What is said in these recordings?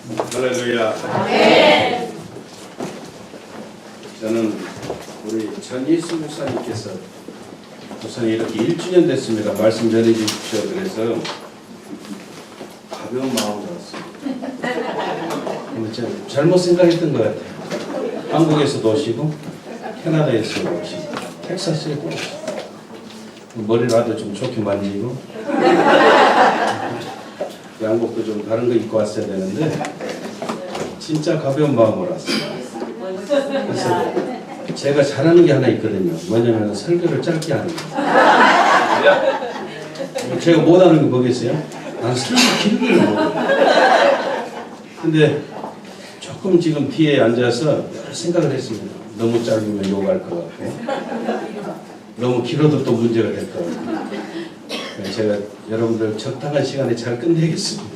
할렐루야. 아멘. 저는 우리 전예수 목사님께서 우선 이렇게 1주년 됐습니다. 말씀 전해 주십시오. 그래서 가벼운 마음으로 왔습니다. 제가 잘못 생각했던 것 같아요. 한국에서도 오시고 캐나다에서도 오시고 텍사스에도 오시고 머리라도 좀 좋게 만지고 양복도 좀 다른 거 입고 왔어야 되는데 진짜 가벼운 마음으로 왔어요. 그래서 제가 잘하는 게 하나 있거든요. 뭐냐면 설교를 짧게 하는 거. 제가 못하는 게 뭐겠어요? 난 설교 길게 하는 근데 조금 지금 뒤에 앉아서 생각을 했습니다. 너무 짧으면 욕할 것 같고 너무 길어도 또 문제가 될 것 같고 제가 여러분들 적당한 시간에 잘 끝내겠습니다.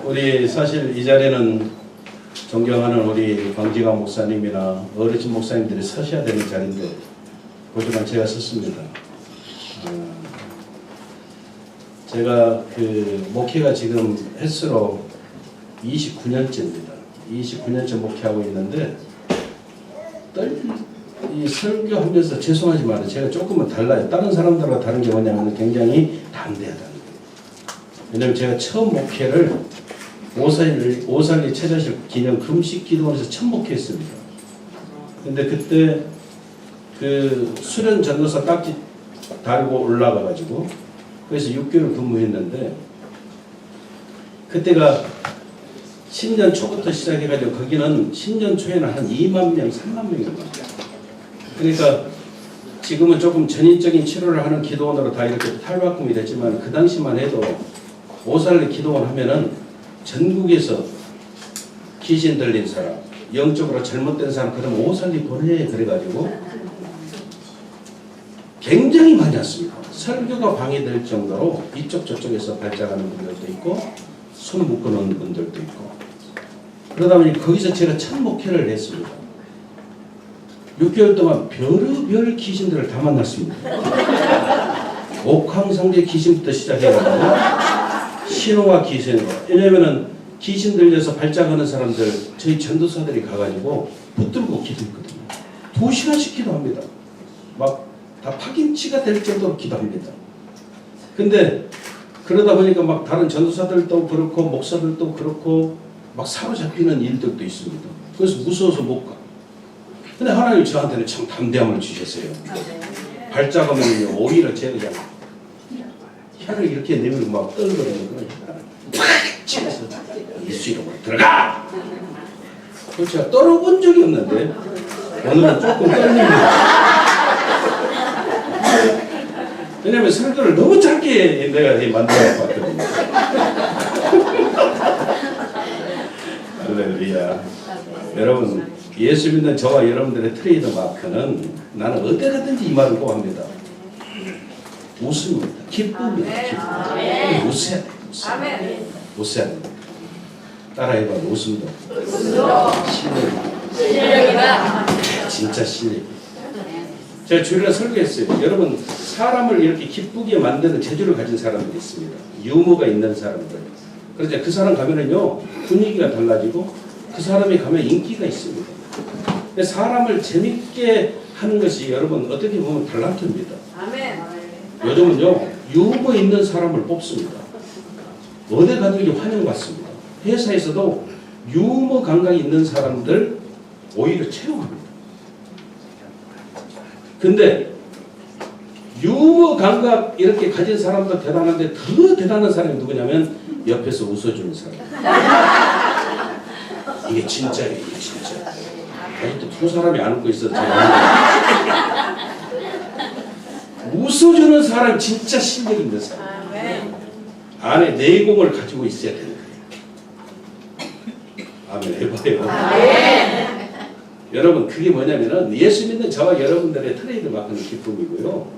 우리 사실 이 자리는 존경하는 우리 광지강 목사님이나 어르신 목사님들이 서셔야 되는 자리인데 그동안 제가 섰습니다. 제가 그 목회가 지금 횟수로 29년째입니다. 29년째 목회하고 있는데 이 설교하면서 죄송하지만 제가 조금은 달라요. 다른 사람들과 다른 게 뭐냐면 굉장히 담대하다는 거예요. 왜냐면 제가 처음 목회를 오살리 최자실 기념 금식 기도원에서 처음 목회했습니다. 근데 그때 그 수련 전도사 딱지 달고 올라가가지고 그래서 6개월 근무했는데 그때가 신년 초부터 시작해가지고 거기는 신년 초에는 한 2만 명, 3만 명이 넘었어요. 그러니까 지금은 조금 전인적인 치료를 하는 기도원으로 다 이렇게 탈바꿈이 됐지만 그 당시만 해도 오살리 기도원 하면은 전국에서 귀신 들린 사람, 영적으로 잘못된 사람 그러면 오살리 보내 그래가지고 굉장히 많이 왔습니다. 설교가 방해될 정도로 이쪽 저쪽에서 발작하는 분들도 있고 손 묶어놓은 분들도 있고 그러다 보니 거기서 제가 첫 목회를 했습니다. 6개월 동안 별의별 귀신들을 다 만났습니다. 옥황상제 귀신부터 시작해가지고 신호와 귀신. 왜냐면은 귀신 들려서 발작하는 사람들 저희 전도사들이 가가지고 붙들고 기도했거든요. 2시간씩 기도합니다. 막 다 파김치가 될 정도로 기도합니다. 근데 그러다 보니까 막 다른 전도사들도 그렇고 목사들도 그렇고 막 사로잡히는 일들도 있습니다. 그래서 무서워서 못 가. 근데 하나님 저한테는 참 담대함을 주셨어요. 발작하면 오히려 제가 그냥 혀를 이렇게 내밀고 막 떨거리는 거예요. 팍 치면서 예수 이름으로 들어가! 그걸 제가 떨어본 적이 없는데 오늘은 조금 떨립니다. 왜냐면 설교를 너무 짧게 내가 만들어 봤거든요. 할렐루야. 여러분 예수 믿는 저와 여러분들의 트레이드 마크는 나는 어디 가든지 이 말을 꼭 합니다. 웃음입니다. 기쁨입니다. 기쁨. 웃어야 돼. 웃어야 돼. 따라해봐. 웃음도. 실력이다. 진짜 실력. 제가 주일날 설교했어요. 여러분 사람을 이렇게 기쁘게 만드는 재주를 가진 사람들이 있습니다. 유머가 있는 사람들. 그러자 그 사람 가면은요 분위기가 달라지고 그 사람이 가면 인기가 있습니다. 사람을 재밌게 하는 것이 여러분 어떻게 보면 탤런트입니다. 아멘. 요즘은요 유머 있는 사람을 뽑습니다. 어디 가든지 환영받습니다. 회사에서도 유머 감각이 있는 사람들 오히려 채용합니다. 근데 유머 감각 이렇게 가진 사람도 대단한데 더 대단한 사람이 누구냐면 옆에서 웃어주는 사람. 이게 진짜예요. 이게 진짜. 아직도 두 사람이 안 웃고 있어. 웃어주는 사람 진짜 실력 있는 사람. 안에 내공을 가지고 있어야 되는 거예요. 아멘 해봐요. 여러분 그게 뭐냐면은 예수 믿는 저와 여러분들의 트레이드 마크는 기쁨이고요.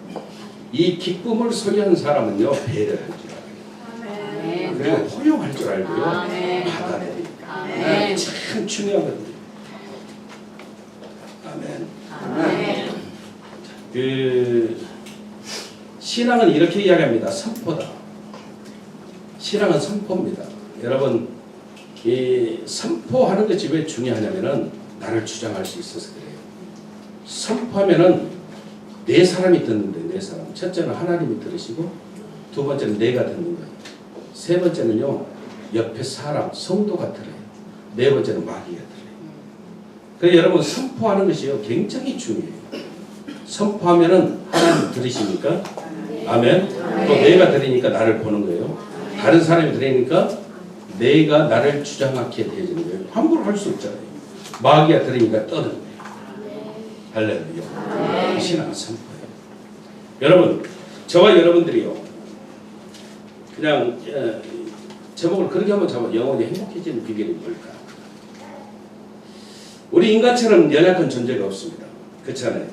이 기쁨을 소유한 사람은요 배려할 줄 알아요. 그리고 허용할 줄 알고요. 받아들여요. 참 중요하거든요. 아멘. 그 신앙은 이렇게 이야기합니다. 선포다. 신앙은 선포입니다. 여러분 이 선포하는 것이 왜 중요하냐면은 나를 주장할 수 있어서 그래요. 선포하면은 네 사람이 듣는데 네 사람. 첫째는 하나님이 들으시고 두 번째는 내가 듣는 거예요. 세 번째는요 옆에 사람 성도가 들어요. 네 번째는 마귀가 들어요. 그래서 여러분 선포하는 것이요 굉장히 중요해요. 선포하면은 하나님 들으시니까 아멘. 또 내가 들으니까 나를 보는 거예요. 다른 사람이 들으니까 내가 나를 주장하게 되어지는 거예요. 함부로 할 수 없잖아요. 마귀가 들으니까 떠드는 거예요. 할렐루야. 신앙은 선포예요. 여러분 저와 여러분들이요 그냥 제목을 그렇게 한번 잡아 영원히 행복해지는 비결이 뭘까? 우리 인간처럼 연약한 존재가 없습니다. 그렇잖아요.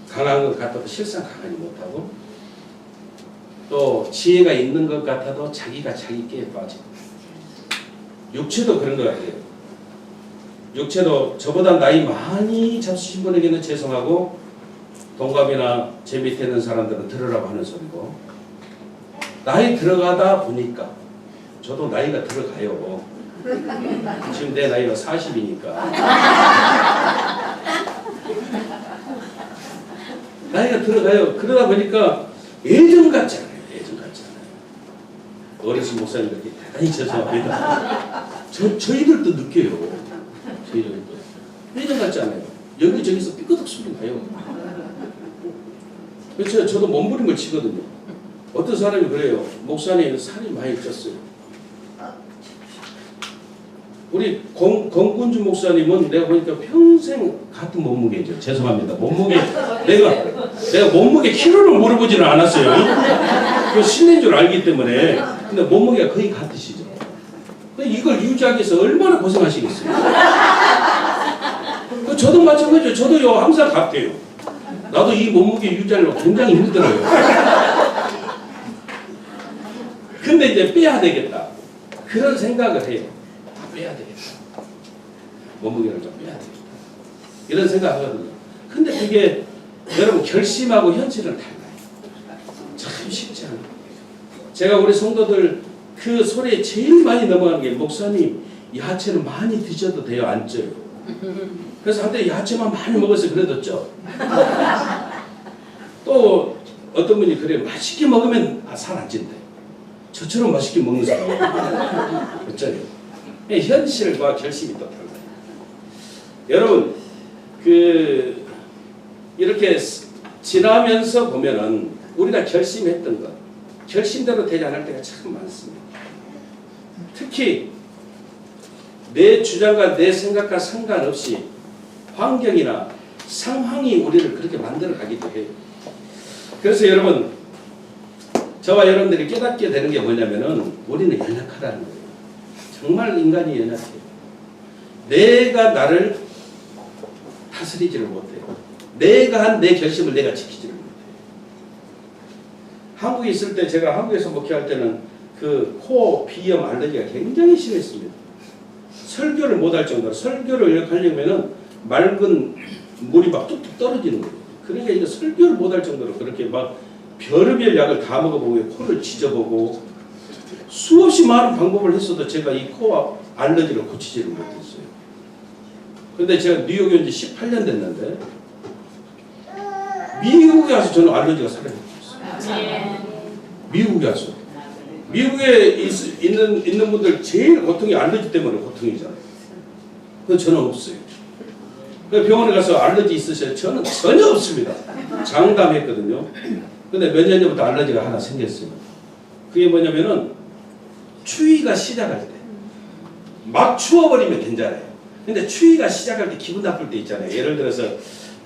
강한 것 같아도 실상 강하지 못하고 또 지혜가 있는 것 같아도 자기가 자기 깨에 빠지고 육체도 그런 것 같아요. 육체도 저보다 나이 많이 잡수신 분에게는 죄송하고 동갑이나 제 밑에 있는 사람들은 들으라고 하는 소리고 나이 들어가다 보니까 저도 나이가 들어가요. 지금 내 나이가 40이니까 나이가 들어가요. 그러다 보니까 예전 같지 않아요. 예전 같지 않아요. 어르신 목사님들께 대단히 죄송합니다. 저희들도 느껴요. 저희들도 예전 같지 않아요. 여기저기서 삐끗덕 소리 나요. 그렇죠. 저도 몸부림을 치거든요. 어떤 사람이 그래요. 목사님 살이 많이 쪘어요. 우리 권군주 목사님은 내가 보니까 평생 같은 몸무게죠. 죄송합니다. 몸무게 내가 몸무게 키로를 물어보지는 않았어요. 그 신인 줄 알기 때문에. 근데 몸무게가 거의 같으시죠. 이걸 유지하기 위해서 얼마나 고생하시겠어요. 저도 마찬가지죠. 저도요 항상 같아요. 나도 이 몸무게 유지하려고 굉장히 힘들어요. 근데 이제 빼야 되겠다. 그런 생각을 해요. 빼야 되겠다. 몸무게를 좀 빼야 되겠다. 이런 생각하거든요. 근데 그게 여러분 결심하고 현실은 달라요. 참 쉽지 않아요. 제가 우리 성도들 그 소리에 제일 많이 넘어가는 게 목사님 야채는 많이 드셔도 돼요? 안 쪄요? 그래서 한때 야채만 많이 먹어서 그래도 쪄. 또 어떤 분이 그래요. 맛있게 먹으면 살 안 찐대. 저처럼 맛있게 먹는 사람 어쩌요? 현실과 결심이 또 달라요. 여러분 이렇게 지나면서 보면은 우리가 결심했던 것 결심대로 되지 않을 때가 참 많습니다. 특히 내 주장과 내 생각과 상관없이 환경이나 상황이 우리를 그렇게 만들어 가기도 해요. 그래서 여러분 저와 여러분들이 깨닫게 되는 게 뭐냐면은 우리는 연약하다는 거예요. 정말 인간이 연약해요. 내가 나를 다스리지를 못해요. 내가 한 내 결심을 내가 지키지를 못해요. 한국에 있을 때 제가 한국에서 목회할 때는 그 코 비염 알레르기가 굉장히 심했습니다. 설교를 못할 정도로 설교를 하려면은 맑은 물이 막 뚝뚝 떨어지는 거예요. 그러니까 이거 설교를 못할 정도로 그렇게 막 별의별 약을 다 먹어보고 코를 찢어보고 수없이 많은 방법을 했어도 제가 이 코와 알러지를 고치지를 못했어요. 근데 제가 뉴욕에 온 지 18년 됐는데 미국에 와서 저는 알러지가 사라졌어요. 미국에 와서. 미국에 있는 분들 제일 고통이 알러지 때문에 고통이잖아요. 근데 저는 없어요. 병원에 가서 알러지 있으세요? 저는 전혀 없습니다. 장담했거든요. 근데 몇 년 전부터 알러지가 하나 생겼어요. 그게 뭐냐면은 추위가 시작할 때 막 추워버리면 괜찮아요. 근데 추위가 시작할 때 기분 나쁠 때 있잖아요. 예를 들어서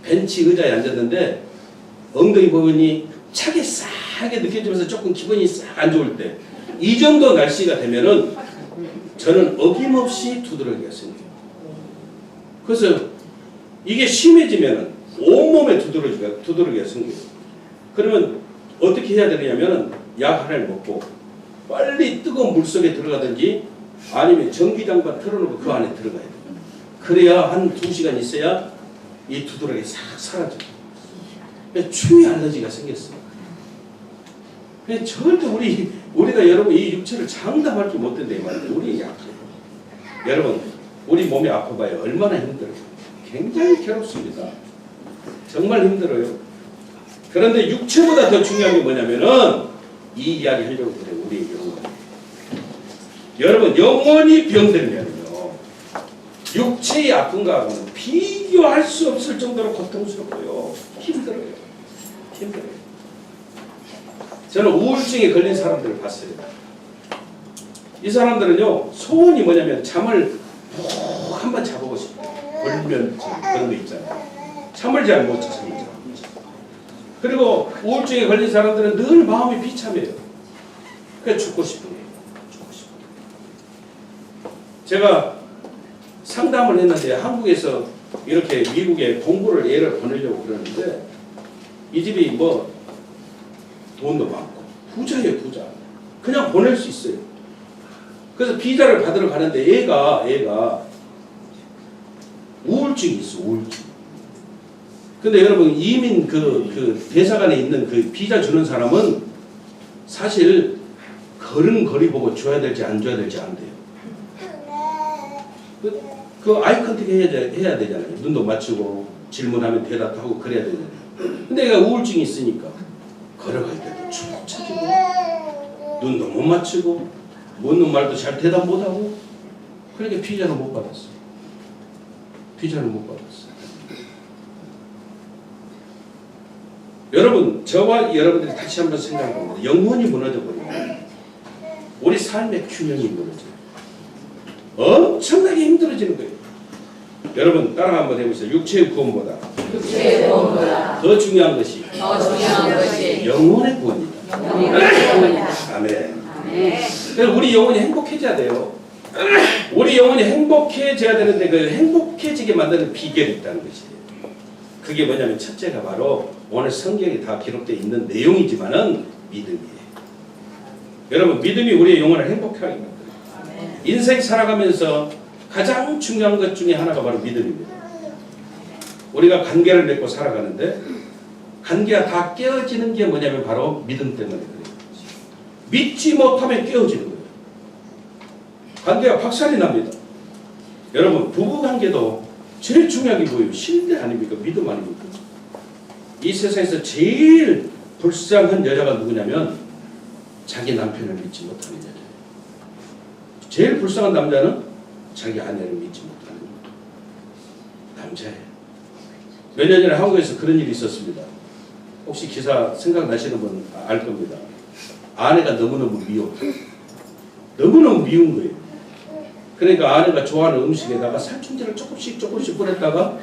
벤치 의자에 앉았는데 엉덩이 부분이 차게 싸게 느껴지면서 조금 기분이 싹 안 좋을 때 이 정도 날씨가 되면은 저는 어김없이 두드러기가 생겨요. 그래서 이게 심해지면은 온몸에 두드러기가 생겨요. 그러면 어떻게 해야 되냐면은 약 하나를 먹고 빨리 뜨거운 물 속에 들어가든지 아니면 전기장판 틀어놓고 그 안에 들어가야 돼요. 그래야 한 2시간 있어야 이 두드러기 싹 사라져요. 추위 알러지가 생겼어요. 그냥 절대 우리가 여러분 이 육체를 장담할 줄 못된다 이 말이에요. 우리 약해요. 여러분 우리 몸이 아파봐요. 얼마나 힘들어요. 굉장히 괴롭습니다. 정말 힘들어요. 그런데 육체보다 더 중요한 게 뭐냐면은 이 이야기 하려고 그래요. 우리의 영혼. 여러분 영혼이 병들면요 육체의 아픔과는 비교할 수 없을 정도로 고통스럽고요. 힘들어요. 저는 우울증에 걸린 사람들을 봤어요. 이 사람들은요 소원이 뭐냐면 잠을 푹 한번 자보고 싶어요. 불면증 그런 거 있잖아요. 잠을 잘 못 자. 그리고 우울증에 걸린 사람들은 늘 마음이 비참해요. 그래서 죽고 싶은 거예요. 제가 상담을 했는데 한국에서 이렇게 미국에 공부를 애를 보내려고 그러는데 이 집이 뭐 돈도 많고 부자예요. 부자. 그냥 보낼 수 있어요. 그래서 비자를 받으러 가는데 얘가 우울증이 있어. 우울증. 근데 여러분 이민 그 대사관에 있는 그 비자 주는 사람은 사실 걸음걸이 보고 줘야 될지 안 줘야 될지 안 돼요. 그 아이 컨택 해야 되잖아요. 눈도 맞추고 질문하면 대답하고 그래야 되잖아요. 근데 얘가 우울증이 있으니까 걸어갈 때도 축 처지고 눈도 못 맞추고 묻는 말도 잘 대답 못하고 그러니까 비자를 못 받았어. 비자를 못 받았어. 여러분 저와 여러분들이 다시 한번 생각해봅니다. 영혼이 무너져 버리면 우리 삶의 균형이 무너져요. 엄청나게 힘들어지는 거예요. 여러분 따라 한번 해보세요. 육체의 구원보다 더 중요한 것이 영혼의 구원이다. 아멘. 그래서 우리 영혼이 행복해져야 돼요. 우리 영혼이 행복해져야 되는데 그 행복해지게 만드는 비결이 있다는 것이에요. 그게 뭐냐면 첫째가 바로 오늘 성경에 다 기록되어 있는 내용이지만은 믿음이에요. 여러분 믿음이 우리의 영혼을 행복하게 만들어요. 인생 살아가면서 가장 중요한 것 중에 하나가 바로 믿음입니다. 우리가 관계를 맺고 살아가는데 관계가 다 깨어지는 게 뭐냐면 바로 믿음 때문에 그래요. 믿지 못하면 깨어지는 거예요. 관계가 박살이 납니다. 여러분 부부관계도 제일 중요한 게 뭐예요? 신뢰 아닙니까? 믿음 아닙니까? 이 세상에서 제일 불쌍한 여자가 누구냐면 자기 남편을 믿지 못하는 여자예요. 제일 불쌍한 남자는 자기 아내를 믿지 못하는 남자예요. 몇 년 전에 한국에서 그런 일이 있었습니다. 혹시 기사 생각나시는 분 알 겁니다. 아내가 너무너무 미워. 너무너무 미운 거예요. 그러니까 아내가 좋아하는 음식에다가 살충제를 조금씩 뿌렸다가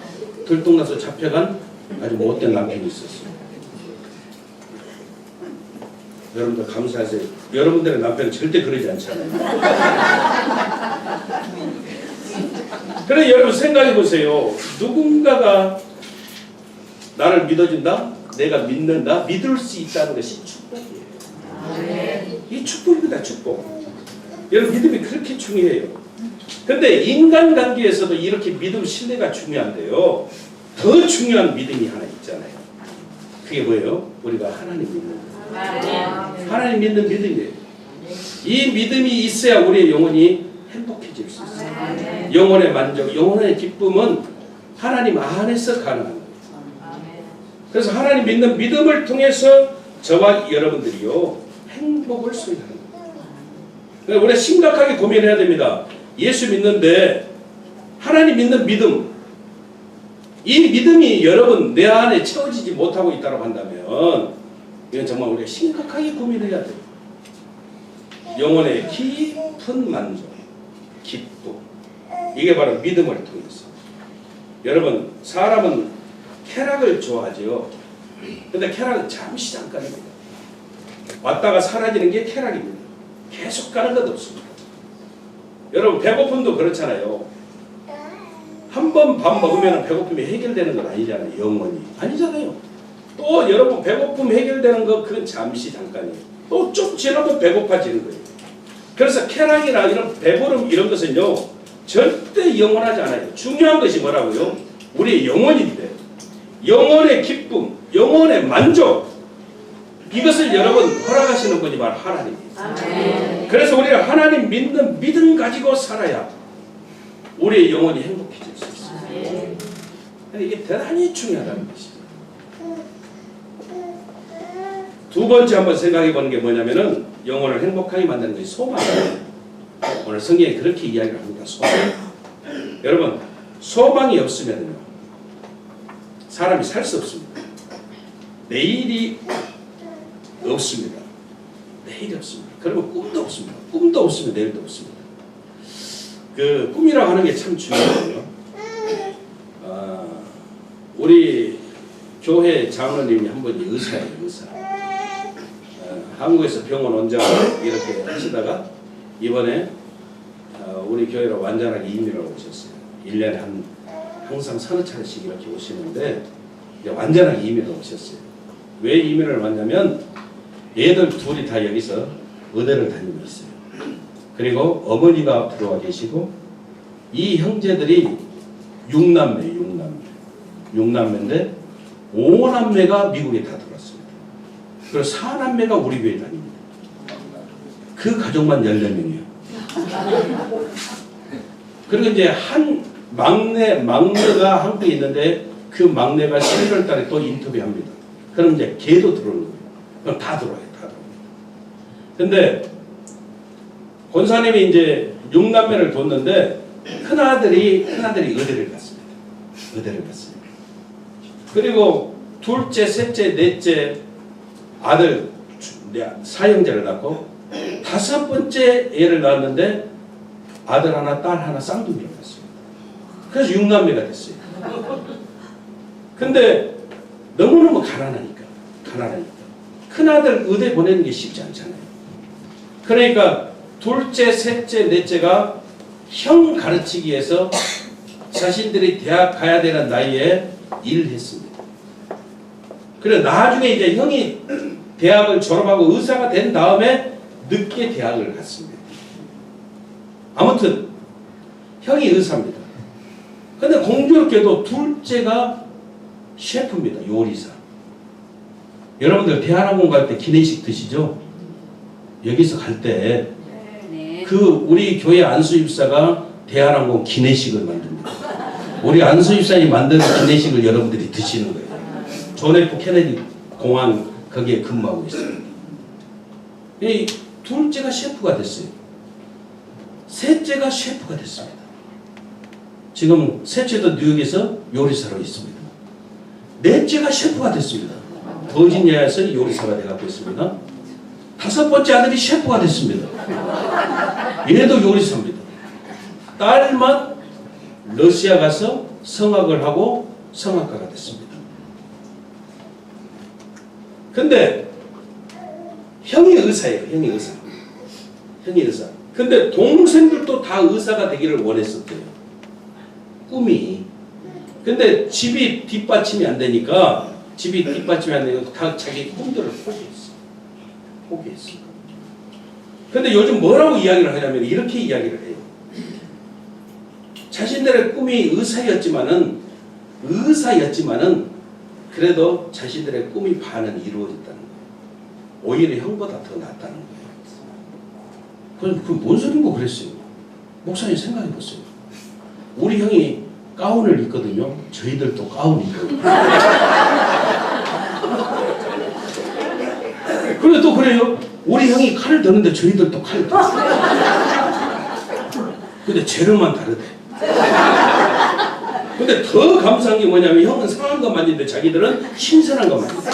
들통나서 잡혀간 아주 못된 남편이 있었어요. 여러분들 감사하세요. 여러분들의 남편은 절대 그러지 않잖아요. 그래 여러분 생각해 보세요. 누군가가 나를 믿어준다? 내가 믿는다? 믿을 수 있다는 것이 축복이에요. 이 축복입니다. 축복. 여러분 믿음이 그렇게 중요해요. 근데 인간관계에서도 이렇게 믿음, 신뢰가 중요한데요. 더 중요한 믿음이 하나 있잖아요. 그게 뭐예요? 우리가 하나님 믿는 거예요. 하나님 믿는 믿음이에요. 이 믿음이 있어야 우리의 영혼이 행복해질 수 있어요. 영혼의 만족, 영혼의 기쁨은 하나님 안에서 가능한 거예요. 그래서 하나님 믿는 믿음을 통해서 저와 여러분들이요 행복을 소유하는 거예요. 우리가 심각하게 고민해야 됩니다. 예수 믿는데 하나님 믿는 믿음, 이 믿음이 여러분 내 안에 채워지지 못하고 있다고 한다면 이건 정말 우리가 심각하게 고민해야 돼요. 영혼의 깊은 만족, 기쁨, 이게 바로 믿음을 통해서. 여러분 사람은 쾌락을 좋아하죠. 근데 쾌락은 잠시 잠깐입니다. 왔다가 사라지는 게 쾌락입니다. 계속 가는 것 없습니다. 여러분 배고픔도 그렇잖아요. 한 번 밥 먹으면 배고픔이 해결되는 건 아니잖아요. 영원히 아니잖아요. 또 여러분 배고픔 해결되는 거 그건 잠시 잠깐이에요. 또 좀 지나면 배고파지는 거예요. 그래서 쾌락이나 이런 배부름 이런 것은요 절대 영원하지 않아요. 중요한 것이 뭐라고요? 우리의 영혼인데 영혼의 기쁨, 영혼의 만족, 이것을 여러분 허락하시는 분이 바로 하나님이에요. 그래서 우리가 하나님 믿는 믿음 가지고 살아야 우리의 영혼이 행복해질 수 있어요. 이게 대단히 중요하다는 것입니다. 두 번째 한번 생각해 보는 게 뭐냐면은 영혼을 행복하게 만드는 것이 소망이에요. 오늘 성경에 그렇게 이야기를 합니다. 소망. 여러분 소망이 없으면요 사람이 살 수 없습니다. 내일이 없습니다. 내일이 없습니다. 그러면 꿈도 없습니다. 꿈도 없으면 내일도 없습니다. 그 꿈이라고 하는 게 참 중요하거든요. 우리 교회 장로님이 한 분이 의사예요. 의사. 한국에서 병원 원장을 이렇게 하시다가 이번에 우리 교회로 완전하게 이민을 오셨어요. 1년에 항상 서너 차례씩 이렇게 오시는데 이제 완전하게 이민을 오셨어요. 왜 이민을 왔냐면 얘들 둘이 다 여기서 의대를 다니고 있어요. 그리고 어머니가 들어와 계시고 이 형제들이 6남매인데 5남매가 미국에 다 들어왔습니다. 그리고 4남매가 우리 교회 다닙니다. 그 가족만 14명이에요. 그리고 이제 한 막내가 한국에 있는데 그 막내가 11월 달에 또 인터뷰합니다. 그럼 이제 걔도 들어오는 거예요. 그럼 다 들어와요. 다 들어와요. 근데 권사님이 이제 6남매를 뒀는데 큰아들이 의대를 갔습니다. 의대를 갔습니다. 그리고 둘째, 셋째, 넷째 아들 사형제를 낳고 5번째 애를 낳았는데 아들 하나, 딸 하나 쌍둥이를 낳았습니다. 그래서 6남매가 됐어요. 근데 너무너무 가난하니까. 큰아들 의대 보내는 게 쉽지 않잖아요. 그러니까 둘째, 셋째, 넷째가 형 가르치기 위해서 자신들이 대학 가야 되는 나이에 일을 했습니다. 그래 나중에 이제 형이 대학을 졸업하고 의사가 된 다음에 늦게 대학을 갔습니다. 아무튼 형이 의사입니다. 근데 공교롭게도 둘째가 셰프입니다. 요리사. 여러분들 대한항공 갈 때 기내식 드시죠? 여기서 갈 때 그 우리 교회 안수입사가 대한항공 기내식을 만듭니다. 우리 안수입사님 만든 기내식을 여러분들이 드시는 거예요. 존 F 케네디 공항 거기에 근무하고 있습니다. 이 둘째가 셰프가 됐어요. 셋째가 셰프가 됐습니다. 지금 셋째도 뉴욕에서 요리사로 있습니다. 넷째가 셰프가 됐습니다. 버지니아에서 요리사가 돼가고 있습니다. 5번째 아들이 셰프가 됐습니다. 얘도 요리사입니다. 딸만 러시아 가서 성악을 하고 성악가가 됐습니다. 근데 형이 의사예요. 형이 의사. 근데 동생들도 다 의사가 되기를 원했었대요. 꿈이. 근데 집이 뒷받침이 안 되니까 다 자기 꿈들을 포기했어. 근데 요즘 뭐라고 이야기를 하냐면 이렇게 이야기를 해요. 자신들의 꿈이 의사였지만은 그래도 자신들의 꿈이 반은 이루어졌다는 거예요. 오히려 형보다 더 낫다는 거예요. 그뭔 소린고 그랬어요. 목사님 생각해 보세요. 우리 형이 가운을 입거든요. 저희들도 가운을 입거든요. 그런데 또 그래요. 우리 형이 칼을 드는데 저희들도 칼을 들어요. 근데 재료만 다르대. 근데 더 감사한 게 뭐냐면 형은 상한 거 만지는데 자기들은 신선한 거 만진대.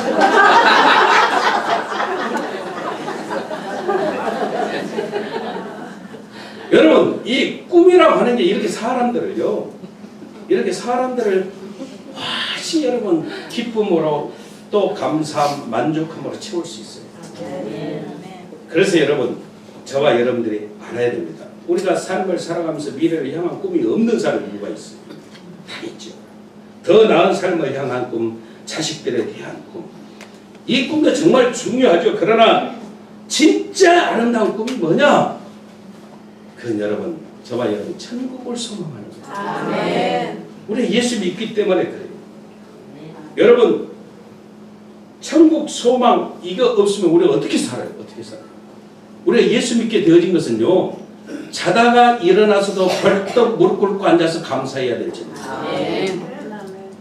여러분 이 꿈이라고 하는 게 이렇게 사람들을 훨씬 여러분 기쁨으로 또 감사함, 만족함으로 채울 수 있어요. 그래서 여러분 저와 여러분들이 알아야 됩니다. 우리가 삶을 살아가면서 미래를 향한 꿈이 없는 사람이 누가 있어요? 다 있죠. 더 나은 삶을 향한 꿈, 자식들에 대한 꿈. 이 꿈도 정말 중요하죠. 그러나 진짜 아름다운 꿈이 뭐냐? 그건 여러분, 저와 여러분 천국을 소망하는 거예요. 아멘. 우리 예수 믿기 때문에 그래요. 여러분 천국 소망 이거 없으면 우리가 어떻게 살아요? 어떻게 살아요? 우리가 예수 믿게 되어진 것은요, 자다가 일어나서도 벌떡 무릎 꿇고 앉아서 감사해야 될 점입니다.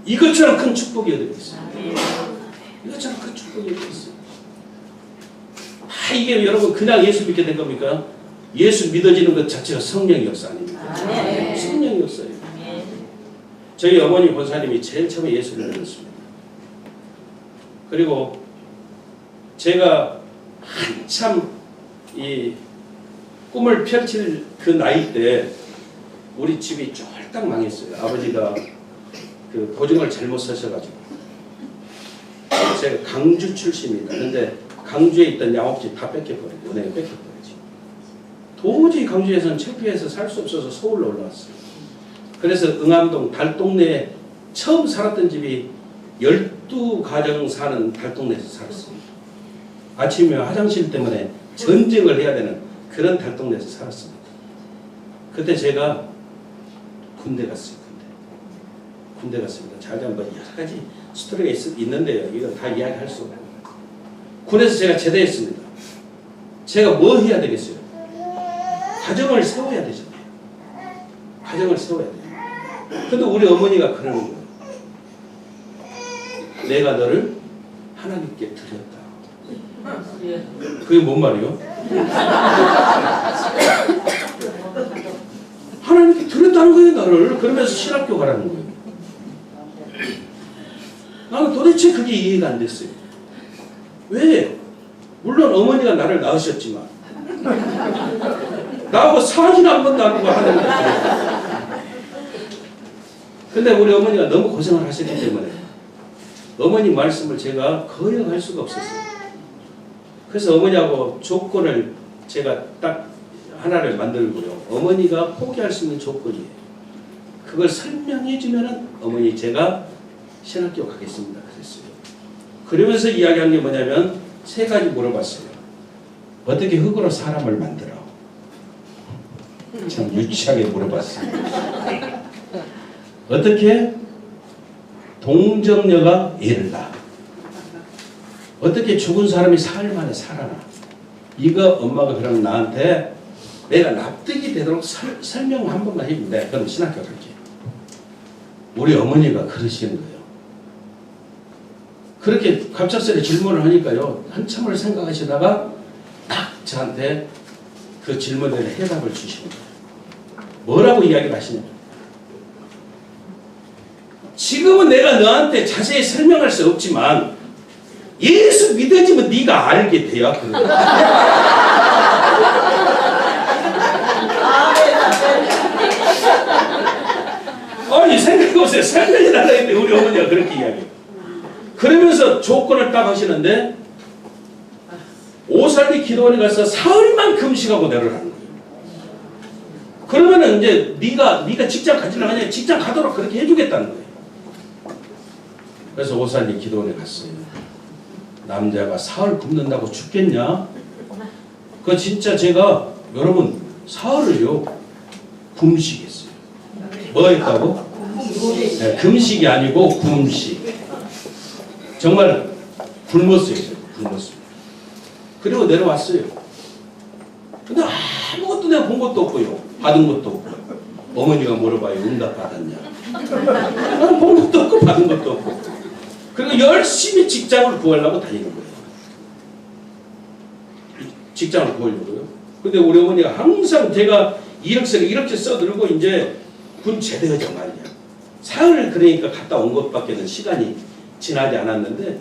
이것처럼 큰 축복이 어디 있어요? 이것처럼 큰 축복이 어디 있어요? 이게 여러분 그냥 예수 믿게 된 겁니까? 예수 믿어지는 것 자체가 성령의 역사 아닙니까? 성령의 역사예요. 저희 어머니 권사님이 제일 처음에 예수를 믿었습니다. 그리고 제가 한참 이 꿈을 펼칠 그 나이 때 우리 집이 쫄딱 망했어요. 아버지가 그 보증을 잘못 서셔가지고. 제가 강주 출신입니다. 근데 강주에 있던 양옥집 다 뺏겨버리고 은행에 뺏겨버리지. 도저히 강주에서는 창피해서 살 수 없어서 서울로 올라왔어요. 그래서 응암동 달동네에 처음 살았던 집이 12가정 사는 달동네에서 살았습니다. 아침에 화장실 때문에 전쟁을 해야 되는 그런 달동네에서 살았습니다. 그때 제가 군대 갔어요. 군대 갔습니다. 자세한 뭐 여러 가지 스토리가 있는데요. 이거 다 이야기할 수 없고. 군에서 제가 제대했습니다. 제가 뭐 해야 되겠어요? 가정을 세워야 되잖아요. 가정을 세워야 돼요. 근데 우리 어머니가 그러는 거예요. 내가 너를 하나님께 드렸다. 그게 뭔 말이요? 하나님께 드렸다는 거예요, 나를. 그러면서 신학교 가라는 거예요. 나는 도대체 그게 이해가 안 됐어요. 왜? 물론 어머니가 나를 낳으셨지만 나하고 사진 한 번도 안 하고 하는 거예요. 근데 우리 어머니가 너무 고생을 하셨기 때문에 어머니 말씀을 제가 거역할 수가 없었어요. 그래서 어머니하고 조건을 제가 딱 하나를 만들고요. 어머니가 포기할 수 있는 조건이에요. 그걸 설명해 주면은 어머니 제가 신학교 가겠습니다. 그랬어요. 그러면서 이야기한 게 뭐냐면 세 가지 물어봤어요. 어떻게 흙으로 사람을 만들어? 참 유치하게 물어봤어요. 어떻게 동정녀가 애를 낳아? 어떻게 죽은 사람이 사흘 만에 살아나? 이거 엄마가 그럼 나한테 내가 납득이 되도록 설명 한 번만 해주면 돼. 그럼 신학교 갈게. 우리 어머니가 그러시는 거예요. 그렇게 갑작스레 질문을 하니까요. 한참을 생각하시다가 딱 저한테 그 질문에 대한 해답을 주시는 거예요. 뭐라고 이야기를 하시냐면 지금은 내가 너한테 자세히 설명할 수 없지만 예수 믿어지면 네가 알게 돼요. 아니 생각해보세요. 설명이 달라는데 우리 어머니가 그렇게 이야기해요. 그러면서 조건을 딱 하시는데 오살리 기도원에 가서 사흘만 금식하고 내려가는 거예요. 그러면은 이제 네가 직장 가지려고 하냐 직장 가도록 그렇게 해주겠다는 거예요. 그래서 오살리 기도원에 갔어요. 남자가 사흘 굶는다고 죽겠냐? 그 진짜 제가 여러분 사흘을요 굶식했어요. 뭐 했다고? 네, 금식이 아니고 굶식. 정말 굶었어요. 굶었어요. 그리고 내려왔어요. 근데 아무것도 내가 본 것도 없고요. 받은 것도 없고. 어머니가 물어봐요. 응답 받았냐? 나는 본 것도 없고 받은 것도 없고. 그리고 열심히 직장을 구하려고 다니는 거예요. 직장을 구하려고요. 근데 우리 어머니가 항상 제가 이력서를 이렇게 써들고 이제 군 제대하자 말이야. 사흘 그러니까 갔다 온 것밖에는 시간이 지나지 않았는데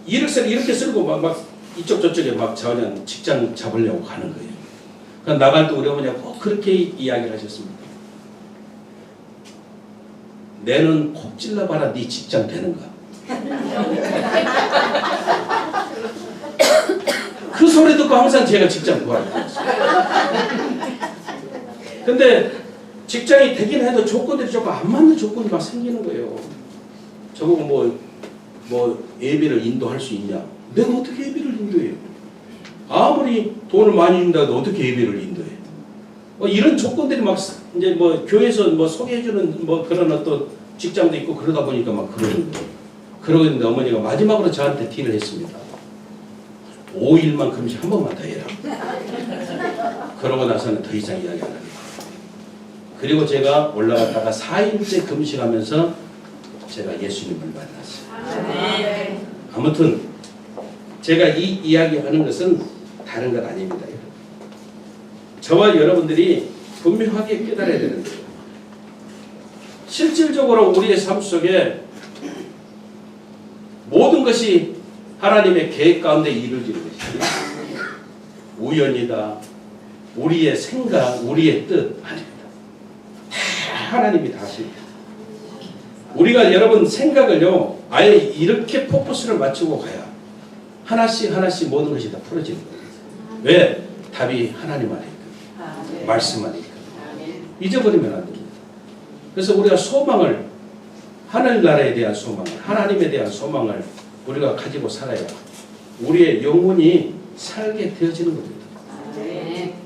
이력서를 이렇게 쓰고 막 이쪽 저쪽에 막 저냥 직장 잡으려고 가는 거예요. 그러니까 나갈 때 우리 어머니가 꼭 그렇게 이야기를 하셨습니다. 내 눈 콕 찔러봐라 네 직장 되는가. 그 소리 듣고 항상 제가 직장 구하려고 했어요. 근데 직장이 되긴 해도 조건들이 조금 안 맞는 조건이 막 생기는 거예요. 저보고 뭐 예비를 인도할 수 있냐? 내가 어떻게 예비를 인도해요? 아무리 돈을 많이 준다고 어떻게 예비를 인도해? 이런 조건들이 막 이제 뭐 교회에서 뭐 소개해주는 뭐 그런 어떤 직장도 있고 그러다 보니까 막 그러는 거예요. 그러고 있는데 어머니가 마지막으로 저한테 딜을 했습니다. 5일만 금식 한 번만 더 해라. 그러고 나서는 더 이상 이야기 안 합니다. 그리고 제가 올라갔다가 4일째 금식하면서 제가 예수님을 만났어요. 아무튼 제가 이 이야기하는 것은 다른 것 아닙니다. 저와 여러분들이 분명하게 깨달아야 되는 거예요. 실질적으로 우리의 삶 속에 모든 것이 하나님의 계획 가운데 이루어지는 것입니다. 우연이다, 우리의 생각, 우리의 뜻 아닙니다. 다 하나님이 다 하십니다. 우리가 여러분 생각을요 아예 이렇게 포커스를 맞추고 가야 하나씩 모든 것이 다 풀어지는 거예요. 왜? 답이 하나님 안에 있거든요. 말씀 안에 있거든요. 잊어버리면 안 됩니다. 그래서 우리가 소망을, 하늘나라에 대한 소망을, 하나님에 대한 소망을 우리가 가지고 살아야 우리의 영혼이 살게 되어지는 겁니다.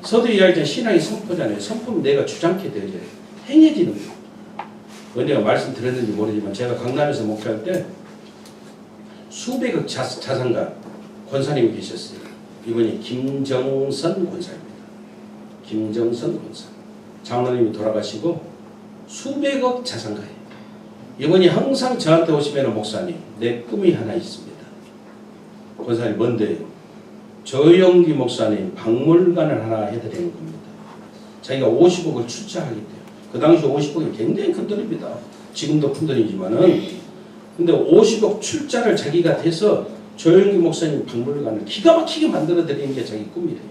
서두 이야기한 신앙이 선포잖아요. 선포는 내가 주장케 되어져요. 행해지는 거예요. 언제가 말씀드렸는지 모르지만 제가 강남에서 목회할 때 수백억 자산가 권사님이 계셨어요. 이분이 김정선 권사입니다. 김정선 권사. 장로님이 돌아가시고 수백억 자산가예요. 이분이 항상 저한테 오시면 목사님 내 꿈이 하나 있습니다. 권사님 뭔데요? 조영기 목사님 박물관을 하나 해드리는 겁니다. 자기가 50억을 출자하기 때문에 그 당시 50억이 굉장히 큰 돈입니다. 지금도 큰 돈이지만은 근데 50억 출자를 자기가 해서 조영기 목사님 박물관을 기가 막히게 만들어 드리는 게 자기 꿈이래요.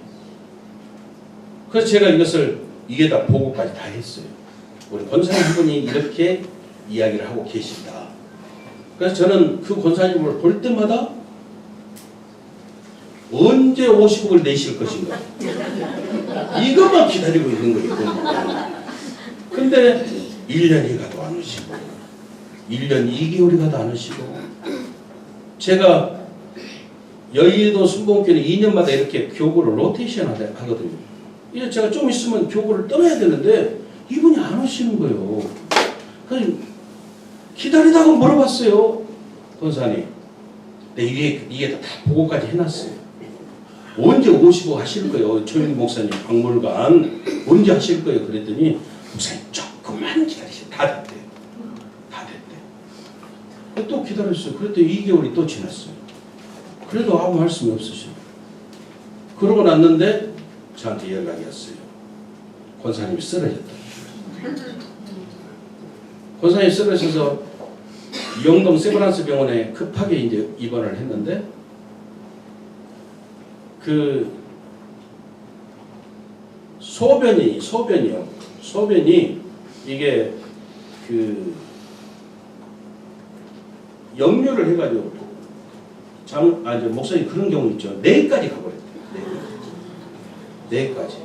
그래서 제가 이것을 이게 다 보고까지 다 했어요. 우리 권사님 한 분이 이렇게 이야기를 하고 계신다. 그래서 저는 그 권사님을 볼 때마다 언제 50억을 내실 것인가 이것만 기다리고 있는 거예요. 근데 1년이 가도 안 오시고 1년 2개월이 가도 안 오시고 제가 여의도 순복음교회는 2년마다 이렇게 교구를 로테이션 하거든요. 이제 제가 좀 있으면 교구를 떠나야 되는데 이분이 안 오시는 거예요. 그래서 기다리다가 물어봤어요. 권사님. 근데 이게 다 보고까지 해놨어요. 언제 50억 하실 거예요? 조영기 목사님 박물관 언제 하실 거예요? 그랬더니 목사님 조금만 기다리세요. 다 됐대요. 다 됐대요. 또 기다렸어요. 그랬더니 2개월이 또 지났어요. 그래도 아무 말씀이 없으셔요. 그러고 났는데 저한테 연락이 왔어요. 권사님이 쓰러졌다. 권사님이 쓰러져서 영동 세브란스 병원에 급하게 이제 입원을 했는데 그 소변이요. 소변이 이게 그 역류를 해가지고 목사님 그런 경우 있죠. 뇌까지 가버렸대요. 뇌까지.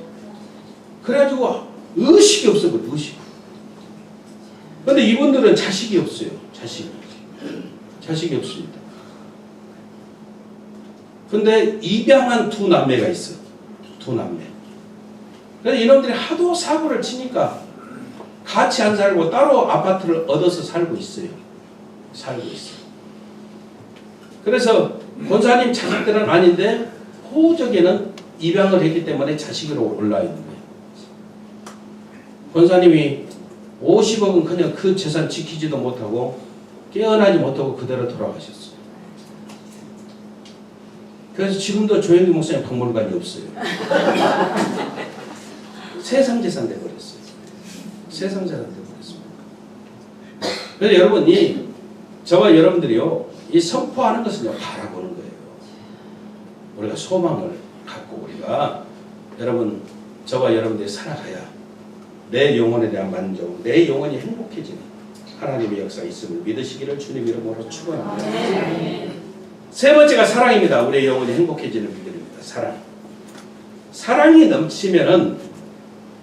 그래가지고 의식이 없어버려. 의식. 근데 이분들은 자식이 없어요. 자식이 없습니다. 근데 입양한 두 남매가 있어. 두 남매. 그래서 이놈들이 하도 사고를 치니까 같이 안 살고 따로 아파트를 얻어서 살고 있어요. 그래서 권사님 자식들은 아닌데 호적에는 입양을 했기 때문에 자식으로 올라 있는 거예요. 권사님이 50억은 그냥 그 재산 지키지도 못하고 깨어나지 못하고 그대로 돌아가셨어요. 그래서 지금도 조영기 목사님 박물관이 없어요. 세상 재산 돼버렸어요. 세상 재산 돼버렸습니다. 그래서 여러분이 저와 여러분들이요 이 선포하는 것은요 바라보는 거예요. 우리가 소망을 갖고 우리가 여러분 저와 여러분들이 살아가야 내 영혼에 대한 만족, 내 영혼이 행복해지는 하나님의 역사가 있음을 믿으시기를 주님 이름으로 축원합니다. 세 번째가 사랑입니다. 우리의 영혼이 행복해지는 비결입니다. 사랑. 사랑이 넘치면은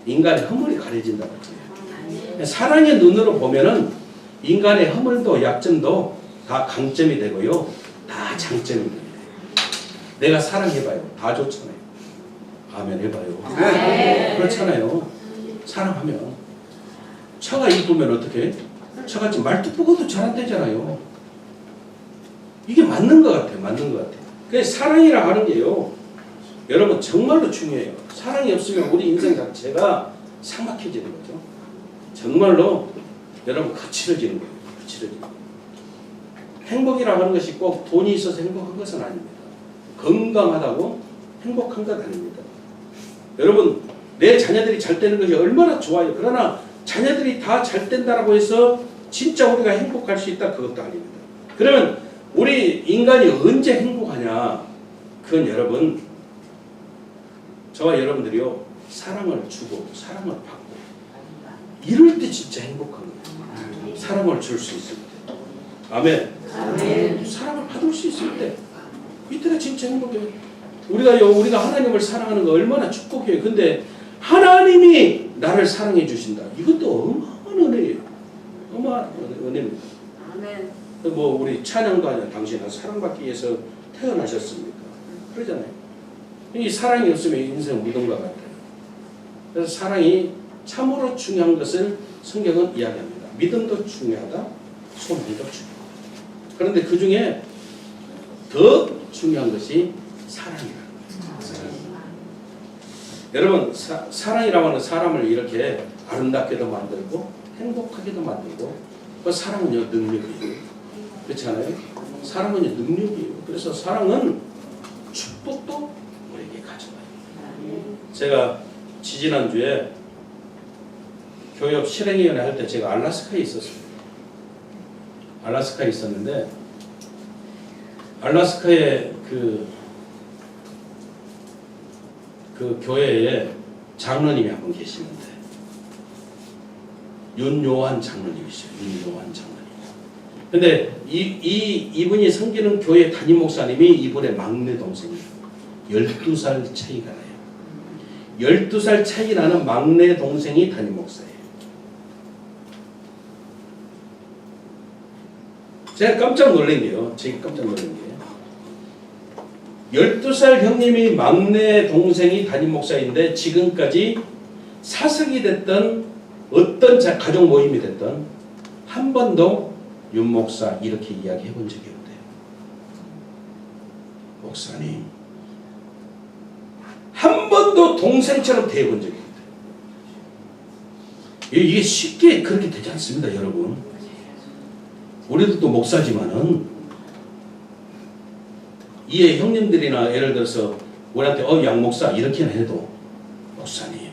인간의 허물이 가려진다고 해요. 사랑의 눈으로 보면은 인간의 허물도 약점도 다 강점이 되고요, 다 장점이 됩니다. 내가 사랑해봐요. 다 좋잖아요. 아멘 해봐요. 그렇잖아요. 사랑하면 처가 이쁘면 어떻게? 처같이 말뚝 보고도 잘 안 되잖아요. 이게 맞는 것 같아요. 맞는 것 같아요. 그래서 사랑이라 하는 게요. 여러분 정말로 중요해요. 사랑이 없으면 우리 인생 자체가 삭막해지는 거죠. 정말로 여러분 거칠어지는 거예요. 거칠어지는 거예요. 행복이라 하는 것이 꼭 돈이 있어서 행복한 것은 아닙니다. 건강하다고 행복한 것 아닙니다. 여러분 내 자녀들이 잘 되는 것이 얼마나 좋아요. 그러나 자녀들이 다 잘 된다라고 해서 진짜 우리가 행복할 수 있다? 그것도 아닙니다. 그러면 우리 인간이 언제 행복하냐? 그건 여러분 저와 여러분들이요 사랑을 주고 사랑을 받고 이럴 때 진짜 행복한 거예요. 사랑을 줄 수 있을 때. 아멘. 사랑을 받을 수 있을 때 이때가 진짜 행복해요. 우리가 하나님을 사랑하는 거 얼마나 축복해요. 근데 하나님이 나를 사랑해 주신다. 이것도 어마어마한 은혜예요. 어마어마한 은혜입니다. 아멘. 뭐 우리 찬양도 아니야. 당신은 사랑받기 위해서 태어나셨습니까? 그러잖아요. 이 사랑이 없으면 인생 무덤과 같아요. 그래서 사랑이 참으로 중요한 것을 성경은 이야기합니다. 믿음도 중요하다. 소망도 중요하다. 그런데 그 중에 더 중요한 것이 사랑이라는 거예요. 사랑. 여러분 사랑이라고 하는 사람을 이렇게 아름답게도 만들고 행복하게도 만들고 그 사랑은요 능력이에요. 그렇지 않아요? 사랑은요 능력이에요. 그래서 사랑은 축복도 우리에게 가져와요. 제가 지지난주에 교역 실행위원회 할 때 제가 알래스카에 있었어요. 알래스카에 있었는데 알래스카에 그 교회에 장로님이 한 분 계시는데 윤요한 장로님이시죠. 윤요한 장로님. 근데 이분이 섬기는 교회 담임 목사님이 이분의 막내 동생이에요. 12살 차이가 나요. 12살 차이 나는 막내 동생이 담임 목사예요. 제가 깜짝 놀란 게요. 제가 깜짝 놀란 게 12살 형님이 막내 동생이 담임 목사인데 지금까지 사석이 됐던 어떤 가족 모임이 됐던 한 번도 윤 목사 이렇게 이야기해 본 적이 없대요. 목사님 한 번도 동생처럼 대해본 적이 없대요. 이게 쉽게 그렇게 되지 않습니다. 여러분 우리도 또 목사지만은 이에 형님들이나 예를 들어서 우리한테 양 목사 이렇게는 해도 목사님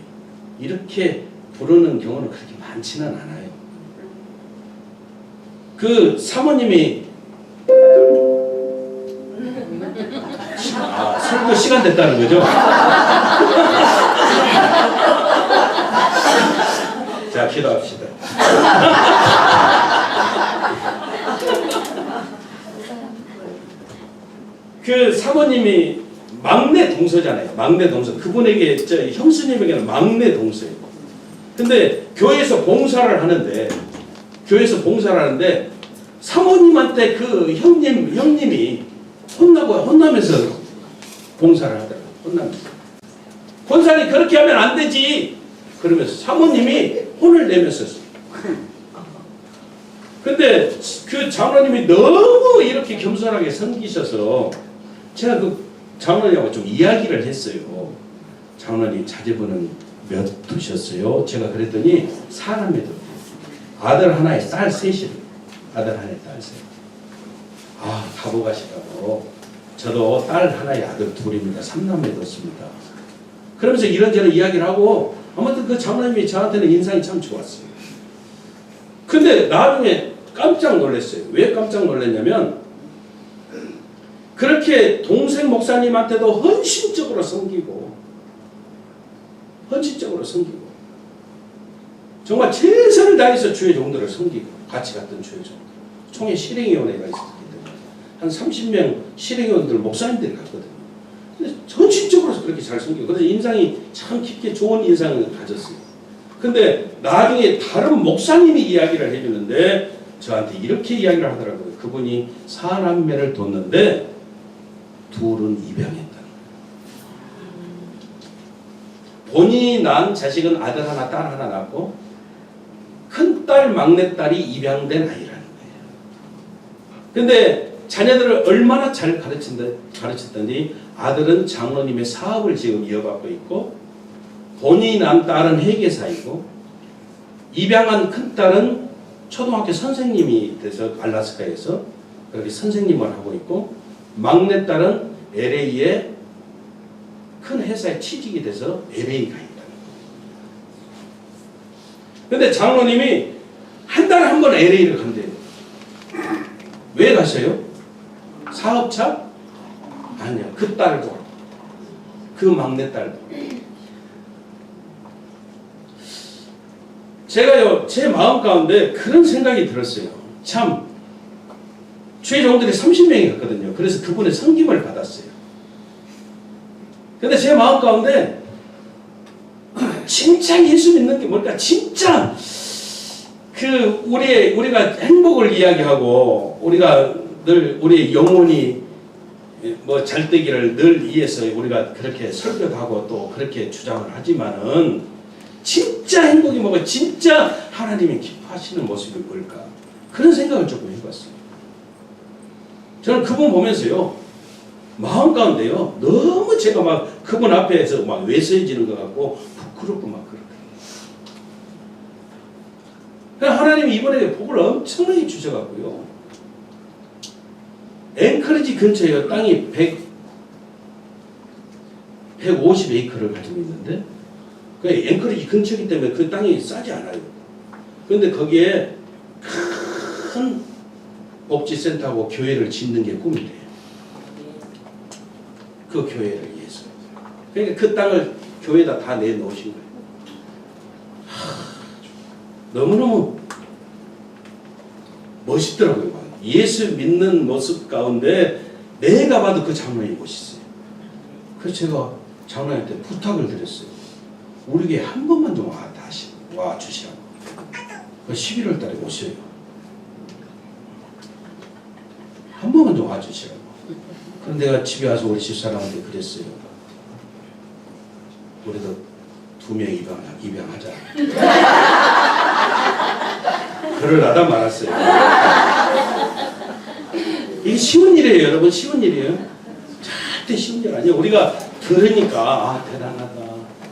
이렇게 부르는 경우는 그렇게 많지는 않아요. 그 사모님이 설교 시간 됐다는 거죠? 자 기도합시다. 그 사모님이 막내 동서잖아요. 막내 동서. 그분에게 형수님에게는 막내 동서예요. 근데 교회에서 봉사를 하는데 사모님한테 그 형님이 혼나면서 봉사를 하더라고요. 혼나면서. 권사님 그렇게 하면 안 되지. 그러면서 사모님이 혼을 내면서 근데 그 장로님이 너무 이렇게 겸손하게 섬기셔서 제가 그 장로님하고 좀 이야기를 했어요. 장로님 자제분은 몇 두셨어요? 제가 그랬더니 사람에도 아들 하나에 딸 셋이래요. 아들 하나에 딸 셋. 가보가시다고. 저도 딸 하나에 아들 둘입니다. 3남매 뒀습니다. 그러면서 이런저런 이야기를 하고 아무튼 그 장로님이 저한테는 인상이 참 좋았어요. 근데 나중에 깜짝 놀랐어요. 왜 깜짝 놀랐냐면 그렇게 동생 목사님한테도 헌신적으로 섬기고 정말 최선을 다해서 주의 종들을 섬기고 같이 갔던 주의 종들 총회 실행위원회가 있었기 때문에 한 30명 실행위원들 목사님들이 갔거든요. 근데 헌신적으로 그렇게 잘 섬기고 그래서 인상이 참 깊게 좋은 인상을 가졌어요. 근데 나중에 다른 목사님이 이야기를 해주는데 저한테 이렇게 이야기를 하더라고요. 그분이 4남매를 뒀는데 둘은 입양했다는 거예요. 본인이 낳은 자식은 아들 하나 딸 하나 낳고 큰딸 막내딸이 입양된 아이라는 거예요. 근데 자녀들을 얼마나 잘 가르쳤더니 아들은 장로님의 사업을 지금 이어받고 있고, 본인이 낳은 딸은 회계사이고, 입양한 큰딸은 초등학교 선생님이 돼서 알라스카에서 그렇게 선생님을 하고 있고, 막내딸은 LA에 큰 회사에 취직이 돼서 LA 가 있다. 근데 장로님이 한 달에 한 번 LA를 간대요. 왜 가셔요? 사업차? 아니요. 그 딸도, 그 막내딸도. 제가요, 제 마음 가운데 그런 생각이 들었어요. 참, 주의종들이 30명이 갔거든요. 그래서 그분의 섬김을 받았어요. 근데 제 마음 가운데 진짜 예수 믿는 게 뭘까? 진짜 우리가 행복을 이야기하고 우리가 늘 우리의 영혼이 뭐 잘되기를 늘 위해서 우리가 그렇게 설교하고 또 그렇게 주장을 하지만은 진짜 행복이 뭐가, 진짜 하나님이 기뻐하시는 모습이 뭘까? 그런 생각을 조금 해봤어요. 저는 그분 보면서요, 마음 가운데요, 너무 제가 막 그분 앞에서 막 외세해지는 것 같고 부끄럽고 막 그렇거든요. 하나님이 이번에 복을 엄청나게 주셔갖고요, 앵커리지 근처에 땅이 150에이커를 가지고 있는데, 그 앵커리지 근처이기 때문에 그 땅이 싸지 않아요. 그런데 거기에 큰 복지센터하고 교회를 짓는 게 꿈이래요. 그 교회를 위해서. 그러니까 그 땅을 교회에다 다 내놓으신 거예요. 너무너무 멋있더라고요. 예수 믿는 모습 가운데 내가 봐도 그 장로님이 멋있어요. 그래서 제가 장로님한테 부탁을 드렸어요. 우리 교회 한 번만 좀 와 주시라고. 11월 달에 오셔요. 한 번만 좀 와 주시라고. 그럼 내가 집에 와서 우리 집사람한테 그랬어요. 우리도 2명 입양하자. 그러려다 말았어요. 이게 쉬운 일이에요, 여러분. 쉬운 일이에요. 절대 쉬운 일 아니에요. 우리가 들으니까 대단하다,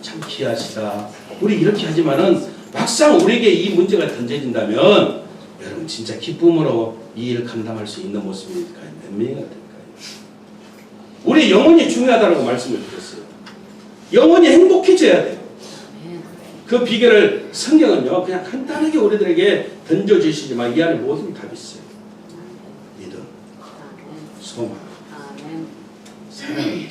참 귀하시다, 우리 이렇게 하지만은 막상 우리에게 이 문제가 던져진다면 여러분 진짜 기쁨으로 이 일을 감당할 수 있는 모습이 몇 명이나 될까요? 우리 영혼이 중요하다고 말씀을 드렸어요. 영혼이 행복해져야 돼요. 그 비결을 성경은요, 그냥 간단하게 우리들에게 던져주시지만 이 안에 모든 답이 있어요. 믿음, 소망, 사랑,